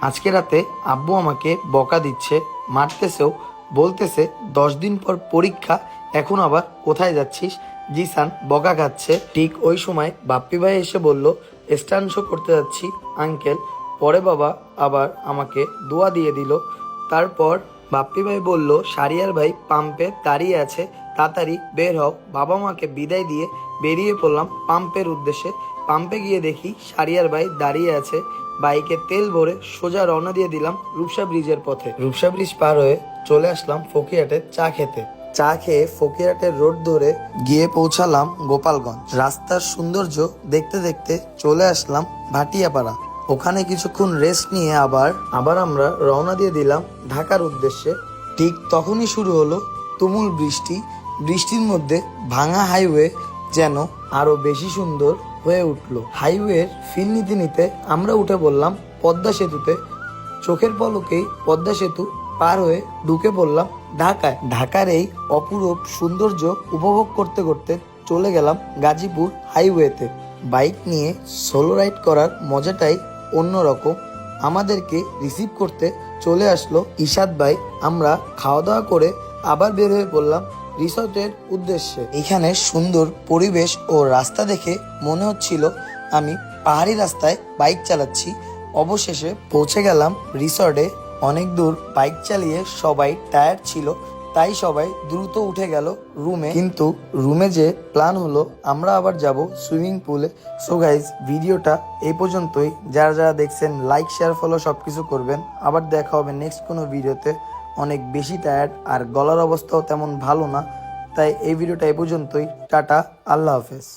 আজকে রাতে আব্বু আমাকে বকা দিচ্ছে, মারতেছেও, বলতেছে 10 দিন পর পরীক্ষা, এখন আবার কোথায় যাচ্ছিস। জিসান বকা খাচ্ছে। ঠিক ওই সময় বাপ্পি ভাই এসে বলল স্টান্ট শো করতে যাচ্ছি আঙ্কেল। পরে বাবা আবার আমাকে দোয়া দিয়ে দিল। তারপর বাপ্পি ভাই বলল সারিয়ার ভাই পাম্পে দাঁড়িয়ে আছে, তাড়াতাড়ি বের হও। বাবা মাকে বিদায় দিয়ে বেরিয়ে পড়লাম পাম্পের উদ্দেশ্যে। পাম্পে গিয়ে দেখি সারিয়ার ভাই দাঁড়িয়ে আছে। বাইকে তেল ভরে সোজা রওনা দিয়ে দিলাম রূপসা ব্রিজের পথে। রূপসা ব্রিজ পার হয়ে চলে আসলাম ফকিরহাটে চা খেতে। চা খেয়ে ফকিরহাটের রোড ধরে গিয়ে পৌঁছালাম গোপালগঞ্জ। রাস্তার সৌন্দর্য দেখতে দেখতে চলে আসলাম ভাটিয়াপাড়া। ওখানে কিছুক্ষণ রেস্ট নিয়ে আবার আমরা রওনা দিয়ে দিলাম ঢাকার উদ্দেশ্যে। ঠিক তখনই শুরু হলো তুমুল বৃষ্টি। বৃষ্টির মধ্যে ভাঙা হাইওয়ে যেন আরো বেশি সুন্দর হয়ে উঠলো। হাইওয়ের ফিল নিতে নিতে আমরা উঠে পড়লাম পদ্মা সেতুতে। চোখের পলকেই পদ্মা সেতু পার হয়ে ঢুকে পড়লাম ঢাকায়। ঢাকার এই অপরূপ সৌন্দর্য উপভোগ করতে করতে চলে গেলাম গাজীপুর হাইওয়েতে। বাইক নিয়ে সোলো রাইড করার মজাটাই অন্যরকম। আমাদেরকে রিসিভ করতে চলে আসলো ইশাদ ভাই। আমরা খাওয়া দাওয়া করে আবার বের হয়ে পড়লাম রিসর্টের উদ্দেশ্যে। এখানে সুন্দর পরিবেশ ও রাস্তা দেখে মনে হচ্ছিল আমি পাহাড়ি রাস্তায় বাইক চালাচ্ছি। অবশেষে পৌঁছে গেলাম রিসর্টে। অনেক দূর বাইক চালিয়ে সবাই টায়ার্ড ছিল, তাই সবাই দ্রুত উঠে গেল রুমে। কিন্তু রুমে যে প্ল্যান হলো আমরা আবার যাব সুইমিং পুলে। সো গাইজ, ভিডিওটা এই পর্যন্তই। যারা যারা দেখছেন লাইক শেয়ার ফলো সবকিছু করবেন। আবার দেখা হবে নেক্সট কোনো ভিডিওতে। অনেক বেশি টায়ার্ড আর গলার অবস্থাও তেমন ভালো না, তাই এই ভিডিওটা এই পর্যন্তই। টাটা, আল্লাহ হাফেজ।